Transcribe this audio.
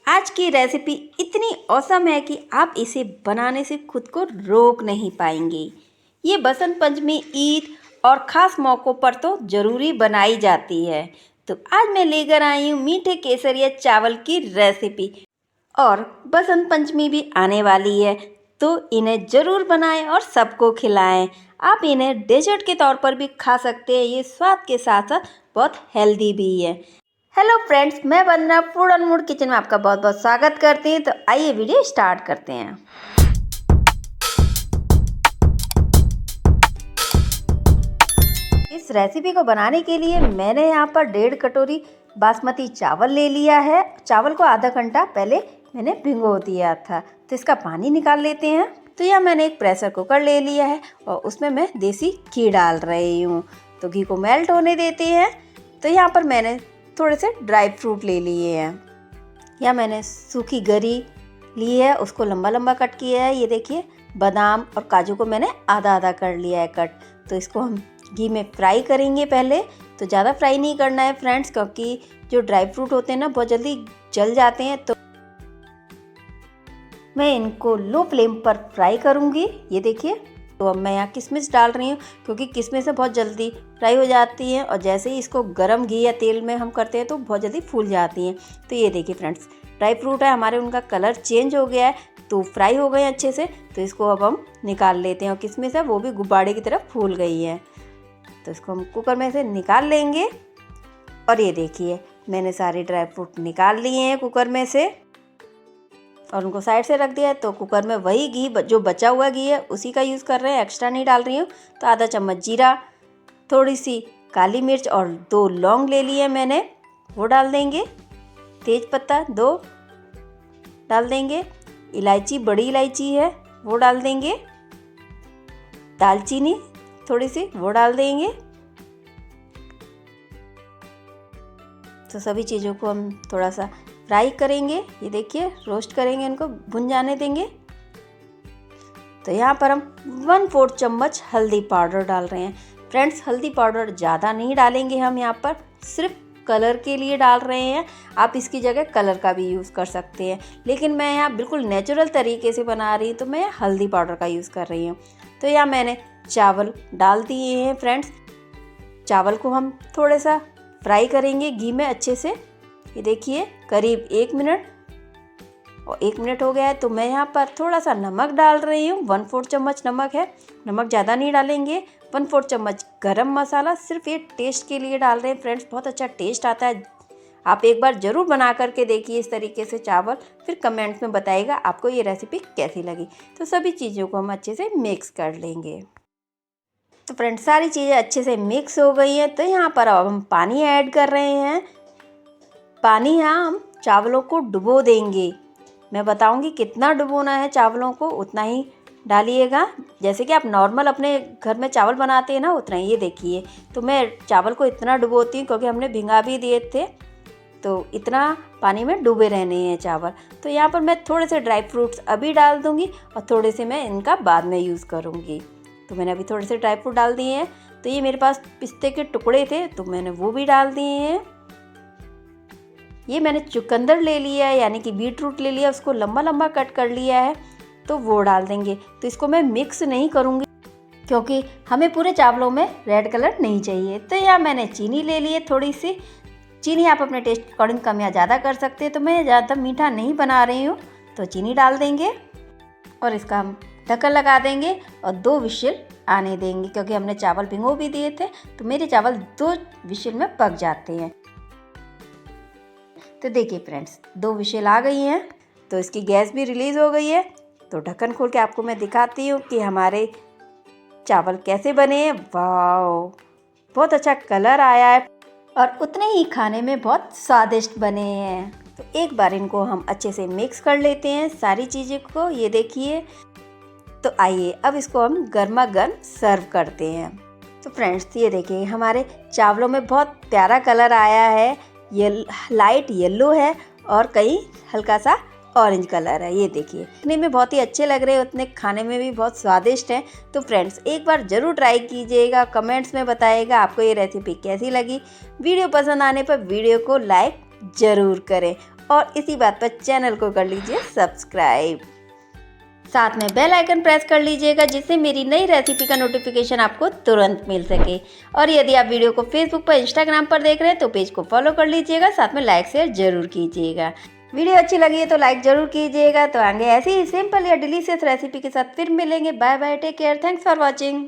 आज की रेसिपी इतनी औसम है कि आप इसे बनाने से खुद को रोक नहीं पाएंगे। ये बसंत पंचमी, ईद और ख़ास मौक़ों पर तो ज़रूरी बनाई जाती है। तो आज मैं लेकर आई हूँ मीठे केसरिया चावल की रेसिपी। और बसंत पंचमी भी आने वाली है, तो इन्हें ज़रूर बनाएं और सबको खिलाएं। आप इन्हें डेजर्ट के तौर पर भी खा सकते हैं। ये स्वाद के साथ साथ बहुत हेल्दी भी है। हेलो फ्रेंड्स, मैं वंदना फूड एंड मूड किचन में आपका बहुत बहुत स्वागत करती हूँ। तो आइए वीडियो स्टार्ट करते हैं। इस रेसिपी को बनाने के लिए मैंने यहाँ पर 1.5 कटोरी बासमती चावल ले लिया है। चावल को आधा घंटा पहले मैंने भिगो दिया था, तो इसका पानी निकाल लेते हैं। तो यह मैंने एक प्रेशर कुकर ले लिया है और उसमें मैं देसी घी डाल रही हूँ। तो घी को मेल्ट होने देते हैं। तो यहाँ पर मैंने थोड़े से ड्राई फ्रूट ले लिए हैं। या मैंने सूखी गरी ली है, उसको लंबा लंबा कट किया है। ये देखिए, बादाम और काजू को मैंने आधा आधा कर लिया है कट। तो इसको हम घी में फ्राई करेंगे पहले। तो ज़्यादा फ्राई नहीं करना है फ्रेंड्स, क्योंकि जो ड्राई फ्रूट होते हैं ना बहुत जल्दी जल जाते हैं। तो मैं इनको लो फ्लेम पर फ्राई करूँगी। ये देखिए, तो अब मैं यहाँ किशमिश डाल रही हूँ, क्योंकि किशमिश से बहुत जल्दी फ्राई हो जाती हैं और जैसे ही इसको गरम घी या तेल में हम करते हैं तो बहुत जल्दी फूल जाती हैं। तो ये देखिए फ्रेंड्स, ड्राई फ्रूट है हमारे, उनका कलर चेंज हो गया है, तो फ्राई हो गए अच्छे से। तो इसको अब हम निकाल लेते हैं और किशमिश है वो भी गुब्बारे की तरफ फूल गई है। तो इसको हम कुकर में से निकाल लेंगे। और ये देखिए, मैंने सारे ड्राई फ्रूट निकाल लिए हैं कुकर में से और उनको साइड से रख दिया है। तो कुकर में वही घी जो बचा हुआ घी है उसी का यूज़ कर रहे हैं, एक्स्ट्रा नहीं डाल रही हूँ। तो आधा चम्मच जीरा, थोड़ी सी काली मिर्च और 2 लौंग ले लिए मैंने, वो डाल देंगे। तेज पत्ता 2 डाल देंगे। इलायची, बड़ी इलायची है वो डाल देंगे। दालचीनी थोड़ी सी वो डाल देंगे। तो सभी चीज़ों को हम थोड़ा सा फ्राई करेंगे। ये देखिए, रोस्ट करेंगे, इनको भुन जाने देंगे। तो यहाँ पर हम 1/4 चम्मच हल्दी पाउडर डाल रहे हैं। फ्रेंड्स, हल्दी पाउडर ज़्यादा नहीं डालेंगे हम, यहाँ पर सिर्फ कलर के लिए डाल रहे हैं। आप इसकी जगह कलर का भी यूज़ कर सकते हैं, लेकिन मैं यहाँ बिल्कुल नेचुरल तरीके से बना रही हूँ, तो मैं हल्दी पाउडर का यूज़ कर रही हूँ। तो यहाँ मैंने चावल डाल दिए हैं फ्रेंड्स। चावल को हम थोड़ा सा फ्राई करेंगे घी में अच्छे से। ये देखिए, करीब 1 मिनट, और 1 मिनट हो गया है। तो मैं यहाँ पर थोड़ा सा नमक डाल रही हूँ। 1/4 चम्मच नमक है, नमक ज़्यादा नहीं डालेंगे। 1/4 चम्मच गरम मसाला, सिर्फ ये टेस्ट के लिए डाल रहे हैं फ्रेंड्स, बहुत अच्छा टेस्ट आता है। आप एक बार ज़रूर बना करके देखिए इस तरीके से चावल, फिर कमेंट्स में बताइएगा आपको ये रेसिपी कैसी लगी। तो सभी चीज़ों को हम अच्छे से मिक्स कर लेंगे। तो फ्रेंड्स, सारी चीज़ें अच्छे से मिक्स हो गई हैं। तो यहाँ पर अब हम पानी ऐड कर रहे हैं। पानी यहाँ हम चावलों को डुबो देंगे। मैं बताऊंगी कितना डुबोना है चावलों को, उतना ही डालिएगा। जैसे कि आप नॉर्मल अपने घर में चावल बनाते हैं ना, उतना ही। ये देखिए, तो मैं चावल को इतना डुबोती हूँ क्योंकि हमने भिंगा भी दिए थे, तो इतना पानी में डूबे रहने हैं चावल। तो यहाँ पर मैं थोड़े से ड्राई फ्रूट्स अभी डाल दूँगी और थोड़े से मैं इनका बाद में यूज़ करूँगी। तो मैंने अभी थोड़े से ड्राई फ्रूट डाल दिए हैं। तो ये मेरे पास पिस्ते के टुकड़े थे, तो मैंने वो भी डाल दिए हैं। ये मैंने चुकंदर ले लिया है, यानी कि बीट रूट ले लिया, उसको लंबा लंबा कट कर लिया है, तो वो डाल देंगे। तो इसको मैं मिक्स नहीं करूँगी क्योंकि हमें पूरे चावलों में रेड कलर नहीं चाहिए। तो यहाँ मैंने चीनी ले ली है, थोड़ी सी चीनी आप अपने टेस्ट के अकॉर्डिंग कम या ज़्यादा कर सकते हैं। तो मैं ज़्यादा मीठा नहीं बना रही हूँ, तो चीनी डाल देंगे और इसका हम ढक्कन लगा देंगे और 2 विशिल आने देंगे, क्योंकि हमने चावल भिगो भी दिए थे। तो मेरे चावल 2 विशिल में पक जाते हैं। तो देखिए फ्रेंड्स, 2 विशिल आ गई हैं, तो इसकी गैस भी रिलीज़ हो गई है। तो ढक्कन खोल के आपको मैं दिखाती हूँ कि हमारे चावल कैसे बने हैं। वाओ, बहुत अच्छा कलर आया है और उतने ही खाने में बहुत स्वादिष्ट बने हैं। तो एक बार इनको हम अच्छे से मिक्स कर लेते हैं सारी चीज़ें को। ये देखिए, तो आइए अब इसको हम गर्मा गर्म सर्व करते हैं। तो फ्रेंड्स, ये देखिए, हमारे चावलों में बहुत प्यारा कलर आया है। ये लाइट येलो है और कहीं हल्का सा ऑरेंज कलर है। ये देखिए, दिखने में बहुत ही अच्छे लग रहे हैं, उतने खाने में भी बहुत स्वादिष्ट हैं। तो फ्रेंड्स, एक बार ज़रूर ट्राई कीजिएगा, कमेंट्स में बताइएगा आपको ये रेसिपी कैसी लगी। वीडियो पसंद आने पर वीडियो को लाइक ज़रूर करें और इसी बात पर चैनल को कर लीजिए सब्सक्राइब। साथ में बेल आइकन प्रेस कर लीजिएगा जिससे मेरी नई रेसिपी का नोटिफिकेशन आपको तुरंत मिल सके। और यदि आप वीडियो को फेसबुक पर, इंस्टाग्राम पर देख रहे हैं तो पेज को फॉलो कर लीजिएगा, साथ में लाइक शेयर जरूर कीजिएगा। वीडियो अच्छी लगी है तो लाइक जरूर कीजिएगा। तो आगे ऐसी ही सिंपल या डिलीशियस रेसिपी के साथ फिर मिलेंगे। Bye bye, take care, thanks for watching.